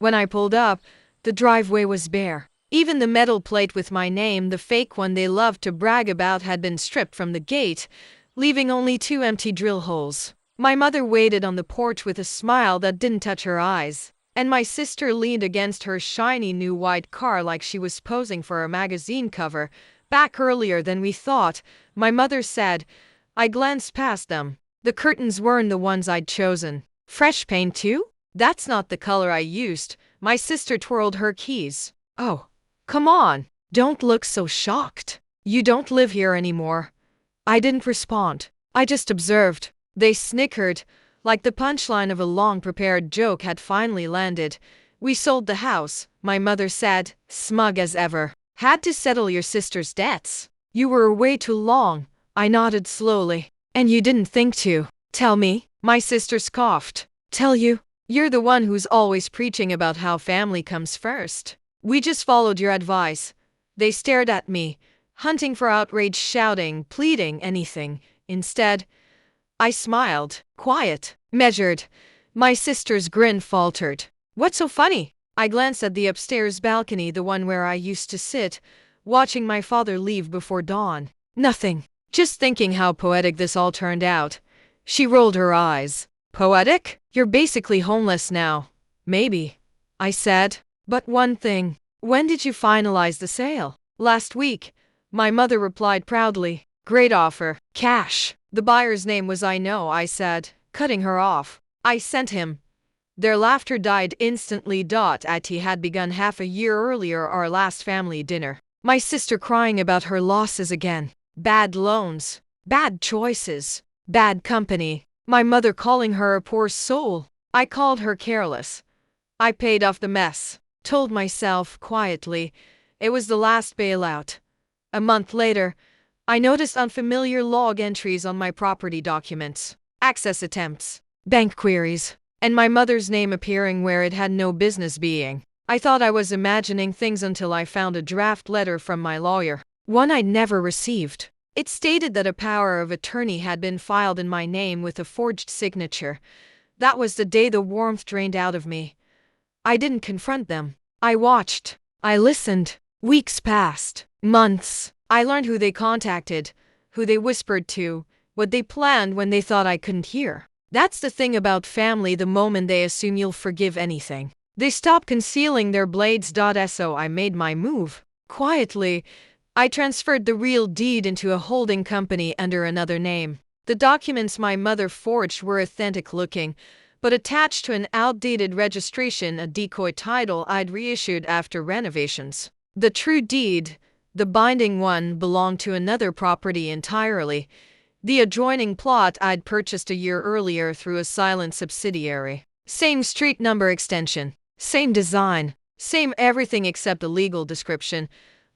When I pulled up, the driveway was bare. Even the metal plate with my name, the fake one they loved to brag about, had been stripped from the gate, leaving only two empty drill holes. My mother waited on the porch with a smile that didn't touch her eyes, and my sister leaned against her shiny new white car like she was posing for a magazine cover. Back earlier than we thought, my mother said. I glanced past them. The curtains weren't the ones I'd chosen. Fresh paint too? That's not the color I used. My sister twirled her keys. Oh, come on. Don't look so shocked. You don't live here anymore. I didn't respond. I just observed. They snickered, like the punchline of a long-prepared joke had finally landed. We sold the house, my mother said, smug as ever. Had to settle your sister's debts. You were away too long. I nodded slowly. And you didn't think to tell me? My sister scoffed. Tell you? You're the one who's always preaching about how family comes first. We just followed your advice. They stared at me, hunting for outrage, shouting, pleading, anything. Instead, I smiled, quiet, measured. My sister's grin faltered. What's so funny? I glanced at the upstairs balcony, the one where I used to sit, watching my father leave before dawn. Nothing. Just thinking how poetic this all turned out. She rolled her eyes. Poetic? You're basically homeless now. Maybe, I said. But one thing. When did you finalize the sale? Last week, my mother replied proudly. Great offer. Cash. The buyer's name was I know, I said, cutting her off. I sent him. Their laughter died instantly. It had begun half a year earlier, our last family dinner. My sister crying about her losses again. Bad loans. Bad choices. Bad company. My mother calling her a poor soul. I called her careless. I paid off the mess. Told myself quietly it was the last bailout. A month later, I noticed unfamiliar log entries on my property documents. Access attempts. Bank queries. And my mother's name appearing where it had no business being. I thought I was imagining things until I found a draft letter from my lawyer. One I'd never received. It stated that a power of attorney had been filed in my name with a forged signature. That was the day the warmth drained out of me. I didn't confront them. I watched. I listened. Weeks passed. Months. I learned who they contacted, who they whispered to, what they planned when they thought I couldn't hear. That's the thing about family, the moment they assume you'll forgive anything, they stop concealing their blades. So I made my move. Quietly, I transferred the real deed into a holding company under another name. The documents my mother forged were authentic looking, but attached to an outdated registration, a decoy title I'd reissued after renovations. The true deed, the binding one, belonged to another property entirely. The adjoining plot I'd purchased a year earlier through a silent subsidiary. Same street number extension, same design, same everything except the legal description.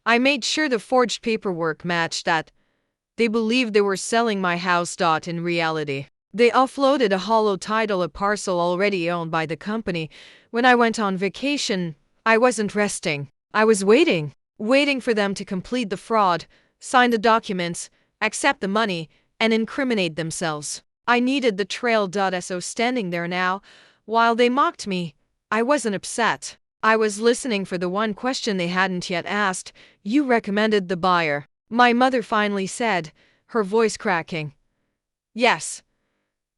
I made sure the forged paperwork matched that. They believed they were selling my house. In reality, they offloaded a hollow title, a parcel already owned by the company. When I went on vacation, I wasn't resting. I was waiting for them to complete the fraud, sign the documents, accept the money, and incriminate themselves. I needed the trail. So standing there now, while they mocked me, I wasn't upset. I was listening for the one question they hadn't yet asked. You recommended the buyer, my mother finally said, her voice cracking. Yes.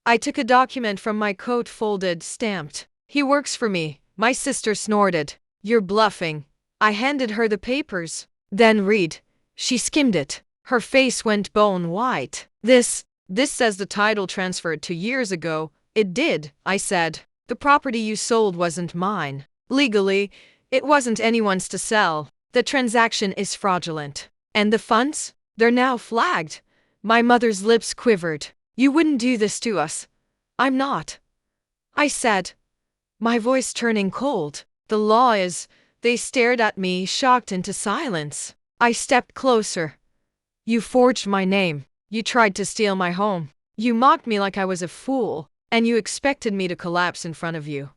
I took a document from my coat, folded, stamped. He works for me, my sister snorted. You're bluffing. I handed her the papers. Then read. She skimmed it. Her face went bone white. This says the title transferred 2 years ago. It did, I said. The property you sold wasn't mine. Legally, it wasn't anyone's to sell. The transaction is fraudulent. And the funds? They're now flagged. My mother's lips quivered. You wouldn't do this to us. I'm not. I said, my voice turning cold. The law is. They stared at me, shocked into silence. I stepped closer. You forged my name. You tried to steal my home. You mocked me like I was a fool, and you expected me to collapse in front of you.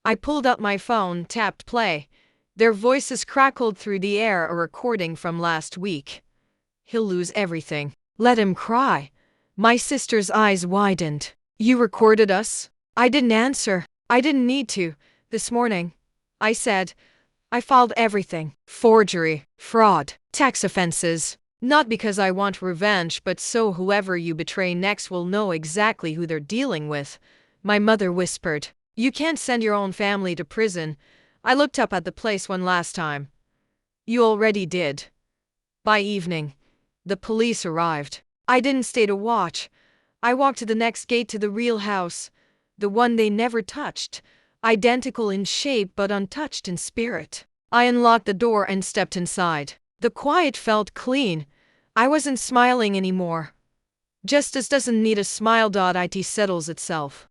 I pulled out my phone, tapped play. Their voices crackled through the air, a recording from last week. He'll lose everything. Let him cry. My sister's eyes widened. You recorded us? I didn't answer. I didn't need to. This morning, I said. I filed everything. Forgery, fraud, tax offenses. Not because I want revenge, but so whoever you betray next will know exactly who they're dealing with. My mother whispered. You can't send your own family to prison. I looked up at the place one last time. You already did. By evening, the police arrived. I didn't stay to watch. I walked to the next gate to the real house, the one they never touched, identical in shape but untouched in spirit. I unlocked the door and stepped inside. The quiet felt clean. I wasn't smiling anymore. Justice doesn't need a smile. It settles itself.